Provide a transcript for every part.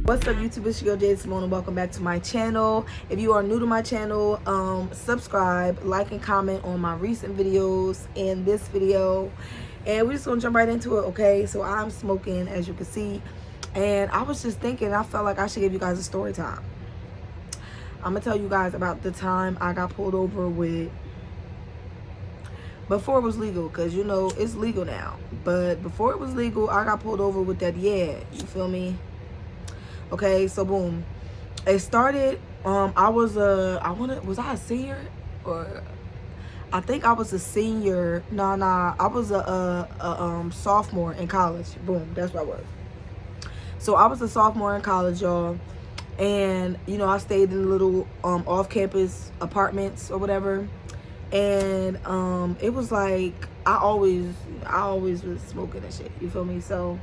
What's up, YouTube? It's your girl Jade Simone, and welcome back to my channel. If you are new to my channel, subscribe, like, and comment on my recent videos and this video. And we're just gonna jump right into it, okay? So I'm smoking, as you can see, and I was just thinking, I felt like I should give you guys a story time. I'm gonna tell you guys about the time I got pulled over with, before it was legal, because you know it's legal now, but before it was legal, I got pulled over with that. Yeah, you feel me? Okay, so boom, it started. Was I a senior, or I think I was a senior. Nah, I was a sophomore in college. Boom, that's what I was. So I was a sophomore in college, y'all, and you know I stayed in little off-campus apartments or whatever, and it was like I always was smoking and shit. You feel me? So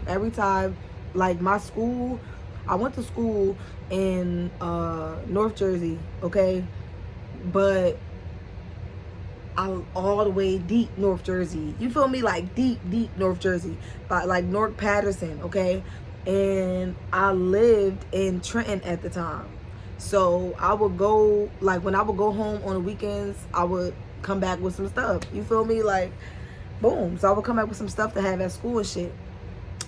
every time. Like my school, I went to school in North Jersey, okay? But I all the way deep North Jersey. You feel me? Like deep North Jersey. But like North Patterson, okay? And I lived in Trenton at the time. So I would go, like when I would go home on the weekends, I would come back with some stuff. You feel me? Like, boom. So I would come back with some stuff to have at school and shit.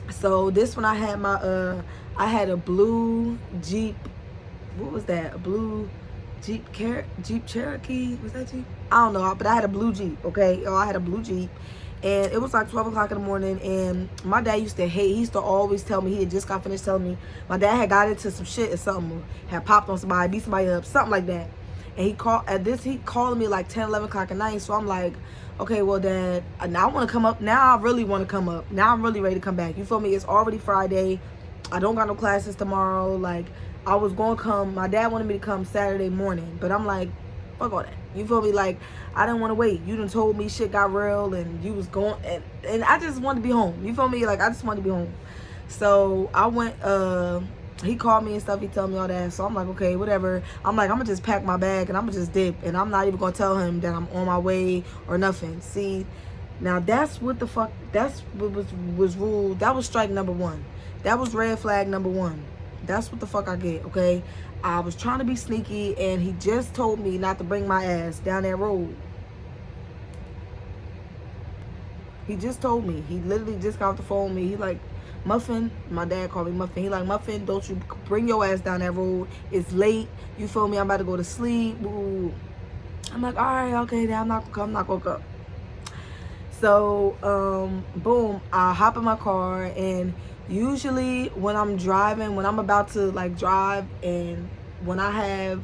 So this one I had my I had a blue Jeep. What was that? A blue Jeep Cherokee? Was that Jeep? I don't know, but I had a blue Jeep, okay? I had a blue Jeep, and it was like 12 o'clock in the morning, and my dad used to hate, he used to always tell me, he had just got finished telling me my dad had got into some shit or something, had popped on somebody, beat somebody up, something like that. And he called me like 10, 11 o'clock at night. So I'm like, okay, well, Dad, now I want to come up. Now I really want to come up. Now I'm really ready to come back. You feel me? It's already Friday. I don't got no classes tomorrow. Like, I was going to come. My dad wanted me to come Saturday morning. But I'm like, fuck all that. You feel me? Like, I didn't want to wait. You done told me shit got real and you was going. And I just wanted to be home. You feel me? Like, I just wanted to be home. So I went, he called me and stuff. He told me all that. So I'm like, okay, whatever. I'm like, I'm going to just pack my bag and I'm going to just dip. And I'm not even going to tell him that I'm on my way or nothing. See, now that's what the fuck, that's what was ruled. That was strike number one. That was red flag number one. That's what the fuck I get, okay? I was trying to be sneaky and he just told me not to bring my ass down that road. He just told me. He literally just got off the phone with me. He like, Muffin, my dad called me Muffin. He like, Muffin, don't you bring your ass down that road. It's late. You feel me? I'm about to go to sleep. Ooh. I'm like, all right, okay, then I'm not gonna come. So, boom, I hop in my car, and usually when I'm driving, when I'm about to like drive, and when I have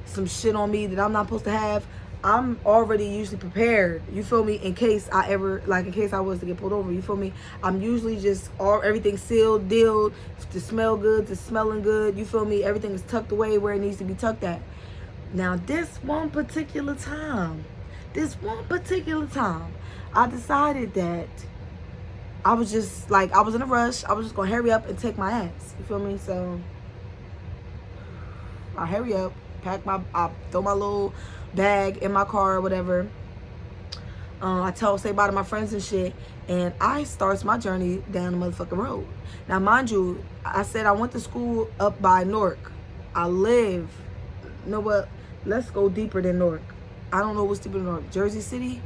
some shit on me that I'm not supposed to have, I'm already usually prepared, you feel me, in case I was to get pulled over, you feel me. I'm usually just everything sealed, dealed, to smell good, to smelling good, you feel me. Everything is tucked away where it needs to be tucked at. Now this one particular time, I decided that I was just like, I was in a rush. I was just gonna hurry up and take my ass, you feel me. So I hurry up, I throw my little bag in my car or whatever. I say bye to my friends and shit, and I starts my journey down the motherfucking road. Now mind you, I said I went to school up by Newark. I live, you know what, let's go deeper than Newark. I don't know what's deeper than Newark. Jersey City,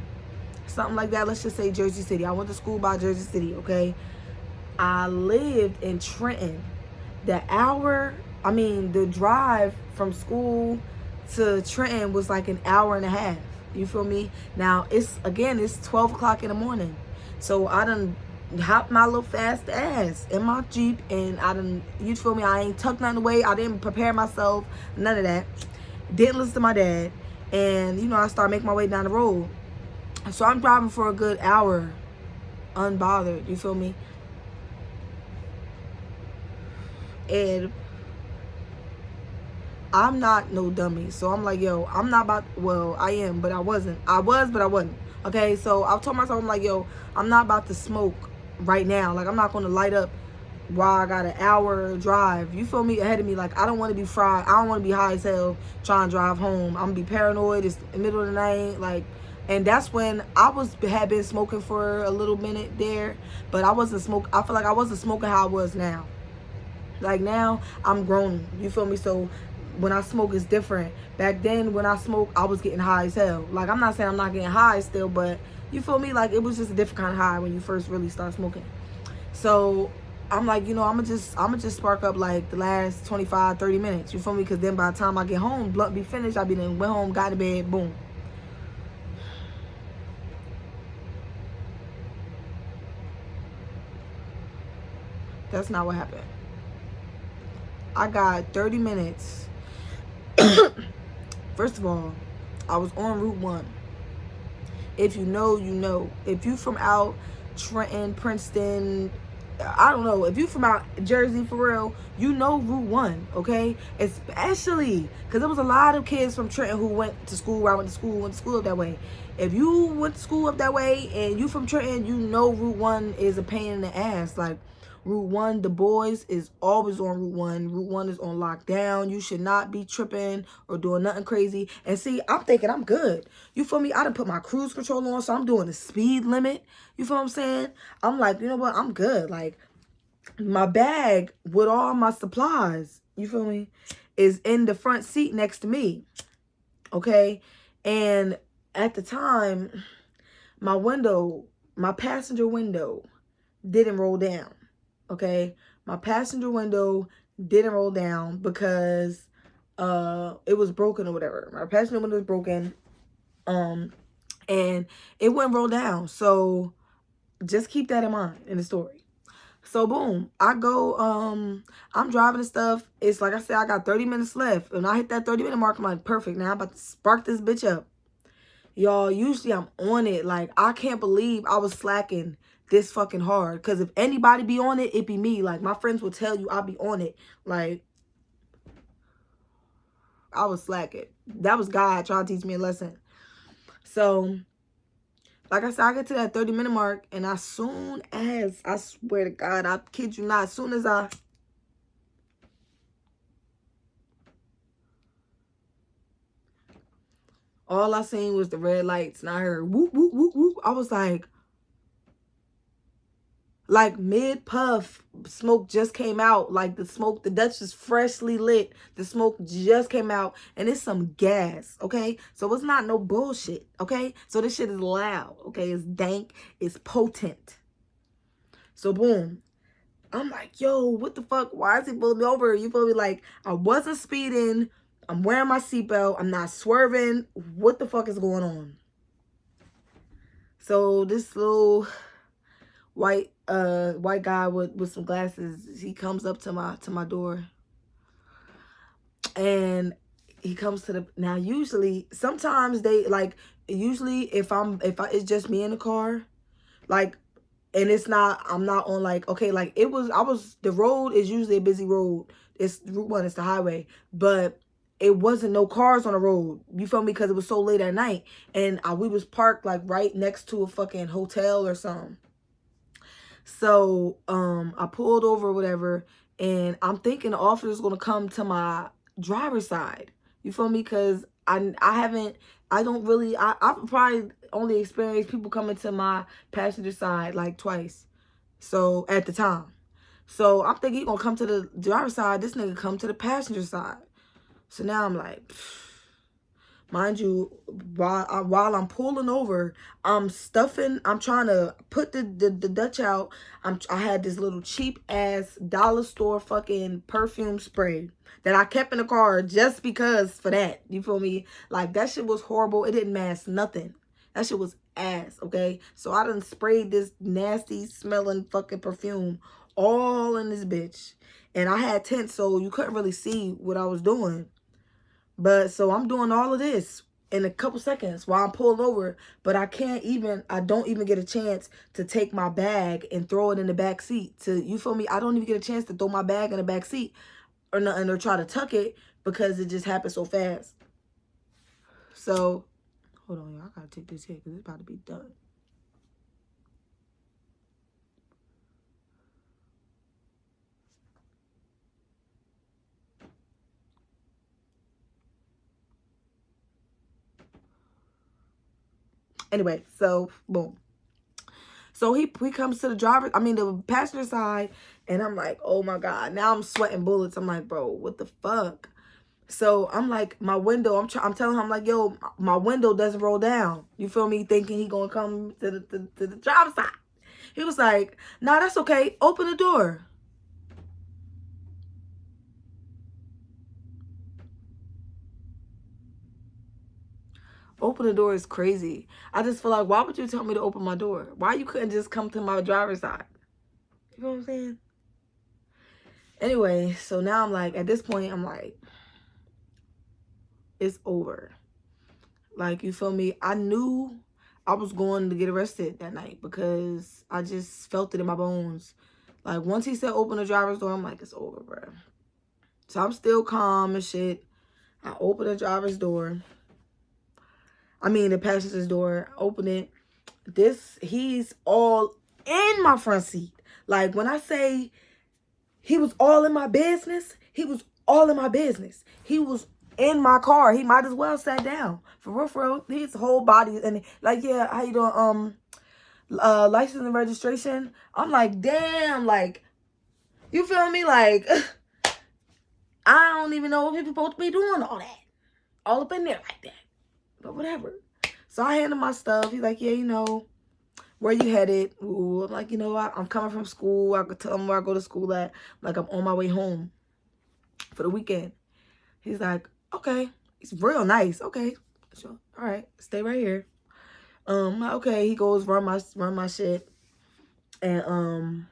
something like that. Let's just say Jersey City. I went to school by Jersey City, okay. I lived in Trenton. The drive from school to Trenton was like an hour and a half. You feel me? Now it's 12 o'clock in the morning. So I done hopped my little fast ass in my Jeep, and you feel me? I ain't tucked nothing away. I didn't prepare myself, none of that. Didn't listen to my dad. And you know, I started making my way down the road. So I'm driving for a good hour, unbothered, you feel me? And I'm not no dummy. So I'm like, yo, I'm not about, well, I am, but I wasn't. I was, but I wasn't. Okay, so I told myself, I'm like, yo, I'm not about to smoke right now. Like, I'm not going to light up while I got an hour drive, you feel me, ahead of me. Like, I don't want to be fried. I don't want to be high as hell trying to drive home. I'm going to be paranoid. It's the middle of the night. Like, And that's when I had been smoking for a little minute there, but I wasn't smoking. I feel like I wasn't smoking how I was now. Like now, I'm grown. You feel me? So when I smoke, it's different. Back then, when I smoked, I was getting high as hell. Like I'm not saying I'm not getting high still, but you feel me? Like it was just a different kind of high when you first really start smoking. So I'm like, I'm gonna just spark up like the last 25, 30 minutes. You feel me? Because then by the time I get home, blunt be finished. I be then went home, got to bed, boom. That's not what happened. I got 30 minutes. First of all, I was on Route 1. If you know, you know. If you from out Trenton, Princeton, I don't know. If you from out Jersey for real, you know Route 1, okay? Especially because there was a lot of kids from Trenton who went to school where I went to school up that way. If you went to school up that way and you from Trenton, you know Route 1 is a pain in the ass. Like Route 1, the boys is always on Route 1. Route 1 is on lockdown. You should not be tripping or doing nothing crazy. And see, I'm thinking I'm good. You feel me? I done put my cruise control on, so I'm doing the speed limit. You feel what I'm saying? I'm like, you know what? I'm good. Like, my bag with all my supplies, you feel me, is in the front seat next to me. Okay? And at the time, my passenger window didn't roll down. Okay, my passenger window didn't roll down because it was broken or whatever. My passenger window was broken, and it wouldn't roll down. So just keep that in mind in the story. So boom, I go, I'm driving and stuff. It's like I said, I got 30 minutes left. And I hit that 30-minute mark, I'm like, perfect. Now I'm about to spark this bitch up. Y'all, usually I'm on it. Like, I can't believe I was slacking this fucking hard. Because if anybody be on it, it be me. Like, my friends will tell you I'll be on it. Like, I was slacking. That was God trying to teach me a lesson. So, like I said, I get to that 30-minute mark. And as soon as, I swear to God, I kid you not, as soon as all I seen was the red lights. And I heard whoop, whoop, whoop, whoop. I was like mid puff, smoke just came out. Like the Dutch is freshly lit. The smoke just came out, and it's some gas. Okay, so it's not no bullshit. Okay, so this shit is loud. Okay, it's dank, it's potent. So boom, I'm like, yo, what the fuck? Why is he pulling me over? You feel me? Like I wasn't speeding. I'm wearing my seatbelt. I'm not swerving. What the fuck is going on? So this little white guy with some glasses, he comes up to my door, and he comes to the, now usually sometimes they like, usually if it's just me in the car, like, and I'm not on, like, okay, like the road is usually a busy road. It's Route 1, it's the highway, but it wasn't no cars on the road. You feel me? Because it was so late at night, and we was parked like right next to a fucking hotel or something. So I pulled over or whatever, and I'm thinking the officer's gonna come to my driver's side. You feel me? Because I don't really, I've probably only experienced people coming to my passenger side like twice. So at the time. So I'm thinking he gonna come to the driver's side. This nigga come to the passenger side. So now I'm like, pfft. Mind you, while I'm pulling over, I'm trying to put the Dutch out. I had this little cheap ass dollar store fucking perfume spray that I kept in the car just because for that. You feel me? Like that shit was horrible. It didn't mask nothing. That shit was ass, okay? So I done sprayed this nasty smelling fucking perfume all in this bitch. And I had tint, so you couldn't really see what I was doing. But so I'm doing all of this in a couple seconds while I'm pulling over, but I don't even get a chance to take my bag and throw it in the back seat. You feel me? I don't even get a chance to throw my bag in the back seat or nothing, or try to tuck it, because it just happened so fast. So hold on, y'all. I gotta take this hit because it's about to be done. Anyway, so boom. So he comes to the passenger side, and I'm like, oh my God. Now I'm sweating bullets. I'm like, bro, what the fuck? So I'm like, my window, I'm telling him, I'm like, yo, my window doesn't roll down. You feel me? Thinking he gonna come to the driver's side. He was like, nah, that's okay. Open the door. Open the door is crazy. I just feel like, why would you tell me to open my door? Why you couldn't just come to my driver's side? You know what I'm saying? Anyway, so now I'm like, at this point, I'm like, it's over. Like, you feel me? I knew I was going to get arrested that night because I just felt it in my bones. Like, once he said open the driver's door, I'm like, it's over, bro. So I'm still calm and shit. I open the driver's door. The passenger's door. Open it. He's all in my front seat. Like, when I say he was all in my business, he was all in my business. He was in my car. He might as well sat down. For real. His whole body. And like, yeah, how you doing? License and registration. I'm like, damn, like, you feel me? Like, I don't even know if he's supposed to be doing all that. All up in there like that. But whatever. So I handed my stuff. He's like, yeah, where you headed? Ooh, I'm like, I'm coming from school. I could tell him where I go to school at. Like, I'm on my way home for the weekend. He's like, okay. He's real nice. Okay. Sure. All right. Stay right here. Okay. He goes run my shit. And,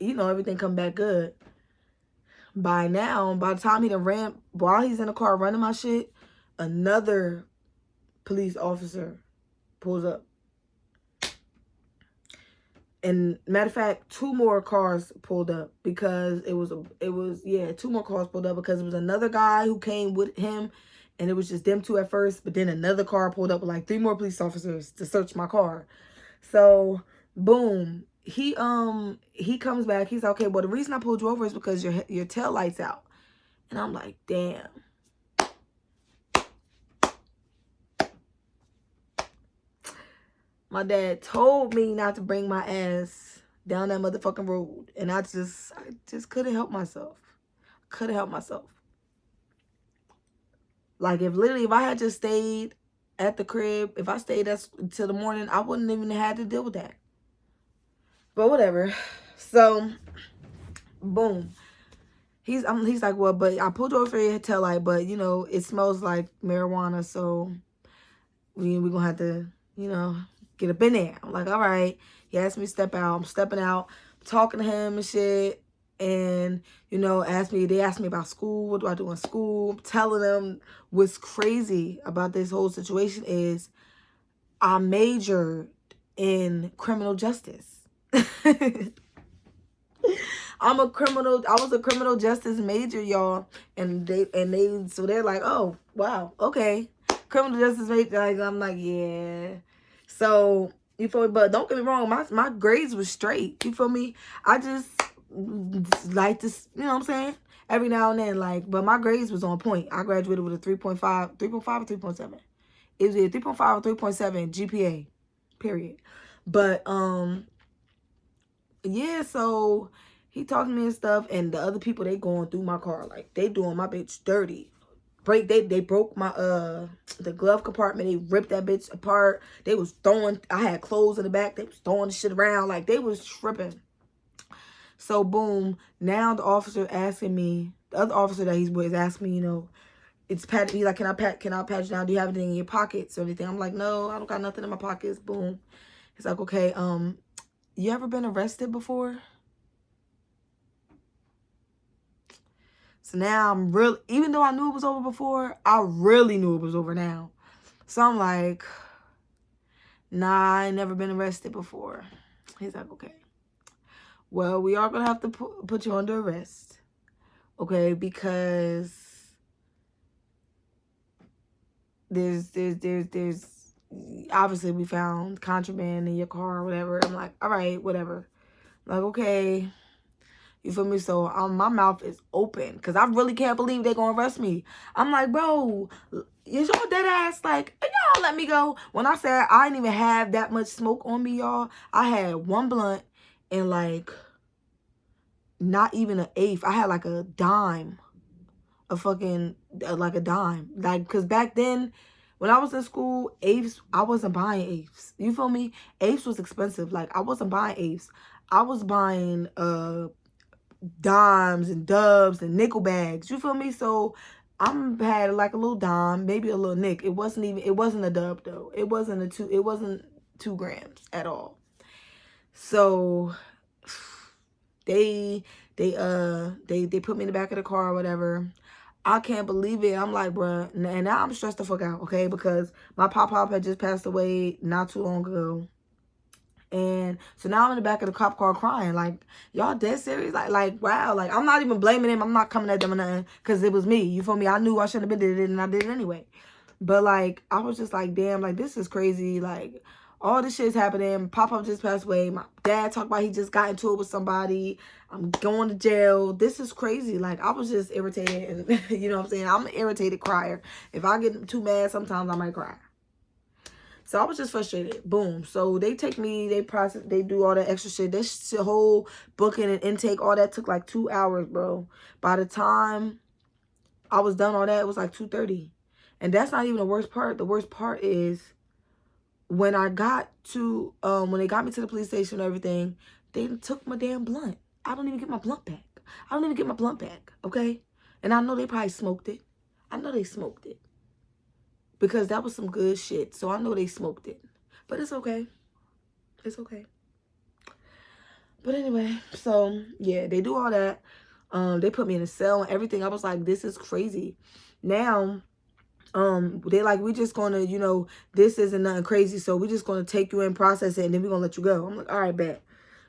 everything come back good. By the time he done ran, while he's in the car running my shit, another police officer pulls up. And matter of fact, 2 more cars pulled up because two more cars pulled up because it was another guy who came with him, and it was just them 2 at first, but then another car pulled up with like 3 more police officers to search my car. So boom, he comes back. He's like, okay, well, the reason I pulled you over is because your tail light's out. And I'm like, damn. My dad told me not to bring my ass down that motherfucking road. And I just couldn't help myself. Couldn't help myself. Like, if I had just stayed at the crib, if I stayed till the morning, I wouldn't even have had to deal with that. But whatever. So, boom. He's like, well, but I pulled over for your tail light, but, it smells like marijuana, so we're going to have to, get up in there. I'm like, all right. He asked me to step out. I'm stepping out, talking to him and shit. And, they asked me about school. What do I do in school? I'm telling them what's crazy about this whole situation is I majored in criminal justice. I was a criminal justice major, y'all. And so they're like, oh, wow, okay. Criminal justice major. Like, I'm like, yeah. So, you feel me? But don't get me wrong, my grades were straight. You feel me? I just like to, you know what I'm saying? Every now and then, like, but my grades was on point. I graduated with a 3.5 or 3.7. It was either 3.5 or 3.7 GPA, period. But, yeah, so he talking to me and stuff, and the other people, they going through my car. Like, they doing my bitch dirty. They broke my the glove compartment. They ripped that bitch apart. They was throwing, I had clothes in the back. They was throwing the shit around. Like, they was tripping. So boom, now the other officer that he's with is asking me, it's pat. He's like, can I pat you down? Do you have anything in your pockets or anything? I'm like, no, I don't got nothing in my pockets. Boom. He's like, okay, you ever been arrested before? So now even though I knew it was over before, I really knew it was over now. So I'm like, nah, I ain't never been arrested before. He's like, okay. Well, we are going to have to put you under arrest. Okay, because there's obviously we found contraband in your car or whatever. I'm like, all right, whatever. I'm like, okay. You feel me? So my mouth is open because I really can't believe they're going to arrest me. I'm like, bro, is y'all dead ass? Like, y'all let me go. When I said I didn't even have that much smoke on me, y'all, I had one blunt and like not even an eighth. I had like a dime, like a dime. Like, because back then, when I was in school, eighths, I wasn't buying eighths. You feel me? Eighths was expensive. Like, I wasn't buying eighths. I was buying dimes and dubs and nickel bags. You feel me? So I'm had like a little dime, maybe a little nick. It wasn't a dub though. It wasn't 2 grams at all. So they put me in the back of the car or whatever. I can't believe it. I'm like, bruh, and now I'm stressed the fuck out, okay? Because my pop had just passed away not too long ago. And so now I'm in the back of the cop car crying. Like, y'all dead serious? Like, wow. Like, I'm not even blaming them. I'm not coming at them or nothing. Because it was me. You feel me? I knew I shouldn't have been did it, and I did it anyway. But, like, I was just like, damn, like, this is crazy. Like, all this shit's happening. Pop just passed away. My dad talked about he just got into it with somebody. I'm going to jail. This is crazy. Like, I was just irritated. And, you know what I'm saying? I'm an irritated crier. If I get too mad, sometimes I might cry. So I was just frustrated. Boom. So they take me, they process, they do all that extra shit. This whole booking and intake, all that took like 2 hours, bro. By the time I was done all that, it was like 2:30. And that's not even the worst part. The worst part is when I got to, when they got me to the police station and everything, they took my damn blunt. I don't even get my blunt back. I don't even get my blunt back, okay? And I know they probably smoked it. I know they smoked it. Because that was some good shit. So I know they smoked it. But it's okay. It's okay. But anyway, so yeah, they do all that. They put me in a cell and everything. I was like, this is crazy. Now, they like, we just gonna, you know, this isn't nothing crazy. So we just gonna take you in, process it, and then we're gonna let you go. I'm like, all right, bet.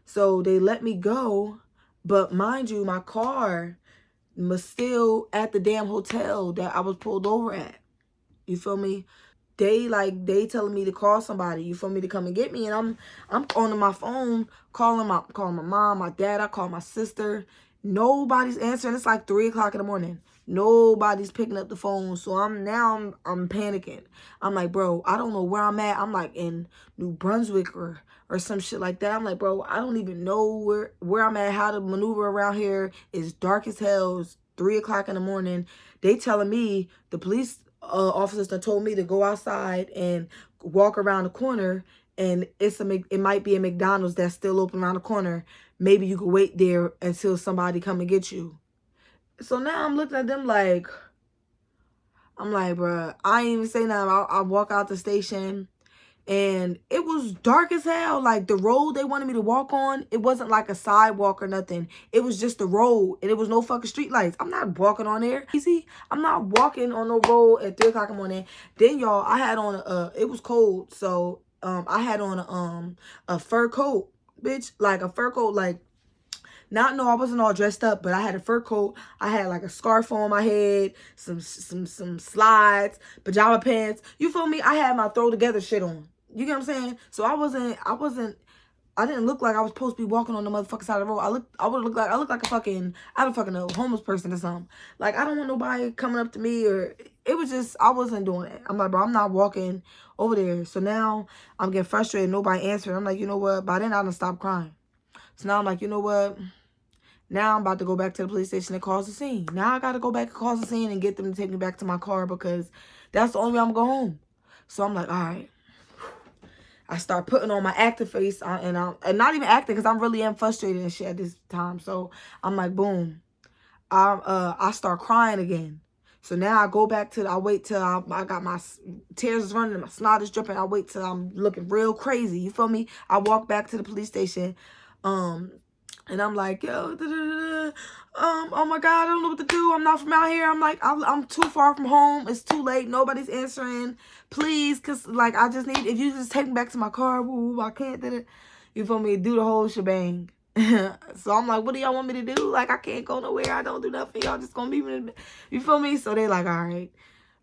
So they let me go. But mind you, my car was still at the damn hotel that I was pulled over at. You feel me? They telling me to call somebody, you feel me, to come and get me. And I'm on my phone, calling my mom, my dad, I call my sister. Nobody's answering. It's like 3 o'clock in the morning. Nobody's picking up the phone. So I'm panicking. I'm like, bro, I don't know where I'm at. I'm like in New Brunswick or some shit like that. I'm like, bro, I don't even know where I'm at, how to maneuver around here. It's dark as hell. It's 3 o'clock in the morning. They telling me, the police officers that told me to go outside and walk around the corner, and it might be a McDonald's that's still open around the corner. Maybe you could wait there until somebody come and get you. So now I'm looking at them like, I'm like, bruh, I ain't even say nothing. I walk out the station, and it was dark as hell. Like, the road they wanted me to walk on, it wasn't like a sidewalk or nothing. It was just the road, and it was no fucking street lights. I'm not walking on there. Easy. I'm not walking on no road at 3 o'clock in the morning. Then, y'all, I had on it was cold, so I had on a fur coat, bitch. Like a fur coat, like, no, I wasn't all dressed up, but I had a fur coat. I had like a scarf on my head, some slides, pajama pants. You feel me? I had my throw together shit on. You get what I'm saying? So I didn't look like I was supposed to be walking on the motherfucking side of the road. I looked like a fucking, I don't fucking know, homeless person or something. Like, I don't want nobody coming up to me, or it was just, I wasn't doing it. I'm like, bro, I'm not walking over there. So now I'm getting frustrated. Nobody answering. I'm like, you know what? By then I done stopped crying. So now I'm like, you know what? Now I'm about to go back to the police station and cause the scene. Now I got to go back and cause the scene and get them to take me back to my car, because that's the only way I'm going to go home. So I'm like, all right. I start putting on my active face, and not even acting, because I'm really am frustrated and shit at this time. So I'm like, boom. I start crying again. So now I go back to, I wait till I got my tears is running and my snot is dripping. I wait till I'm looking real crazy. You feel me? I walk back to the police station. And I'm like, yo, oh my God, I don't know what to do. I'm not from out here. I'm like, I'm too far from home. It's too late. Nobody's answering. Please, because, like, I just need, if you just take me back to my car, woo, I can't do it. You feel me? Do the whole shebang. So I'm like, what do y'all want me to do? Like, I can't go nowhere. I don't do nothing. Y'all just gonna leave me. You feel me? So they like, all right,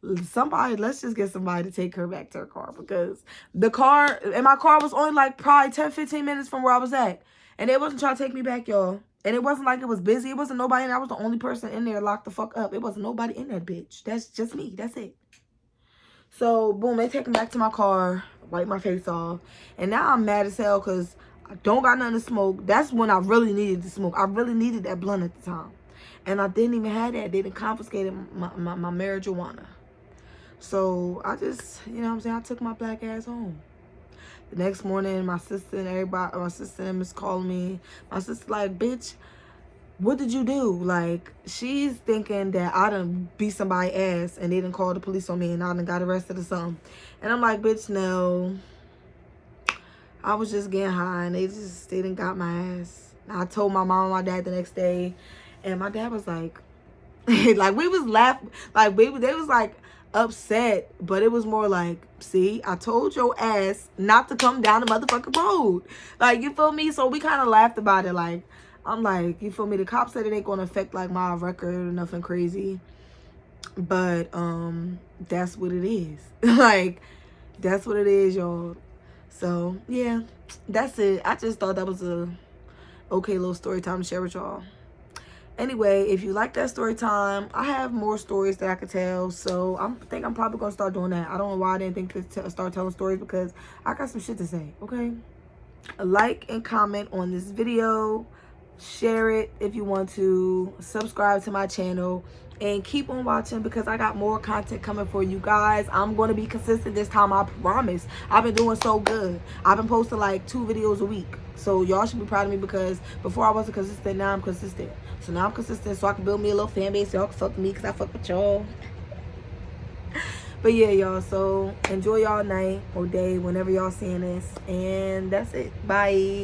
let's just get somebody to take her back to her car, because my car was only like probably 10, 15 minutes from where I was at. And they wasn't trying to take me back, y'all. And it wasn't like it was busy. It wasn't nobody in there. I was the only person in there locked the fuck up. It wasn't nobody in that bitch. That's just me. That's it. So, boom, they take me back to my car, wipe my face off. And now I'm mad as hell because I don't got nothing to smoke. That's when I really needed to smoke. I really needed that blunt at the time. And I didn't even have that. They done confiscated my marijuana. So, I just, you know what I'm saying, I took my black ass home. The next morning, my sister and everybody, my sister and them is calling me. My sister like, bitch, what did you do? Like, she's thinking that I done beat somebody's ass and they done called the police on me and I done got arrested or something. And I'm like, bitch, no. I was just getting high and they done got my ass. I told my mom and my dad the next day, and my dad was like, like, we was laughing, like, they was like upset, but it was more like, see, I told your ass not to come down the motherfucking road. Like, you feel me? So we kind of laughed about it. Like, I'm like, you feel me? The cops said it ain't gonna affect like my record or nothing crazy, but that's what it is. Like, that's what it is, y'all. So yeah, that's it. I just thought that was a okay little story time to share with y'all. Anyway, if you like that story time, I have more stories that I could tell. So I think I'm probably gonna start doing that. I don't know why I didn't think to start telling stories, because I got some shit to say. Okay, like and comment on this video. Share it if you want to. Subscribe to my channel and keep on watching, because I got more content coming for you guys. I'm going to be consistent this time, I promise. I've been doing so good. I've been posting like 2 videos a week. So y'all should be proud of me, because before I wasn't consistent, now I'm consistent. So now I'm consistent so I can build me a little fan base. Y'all can fuck with me because I fuck with y'all. But yeah, y'all, so enjoy y'all night or day whenever y'all seeing this. And that's it. Bye.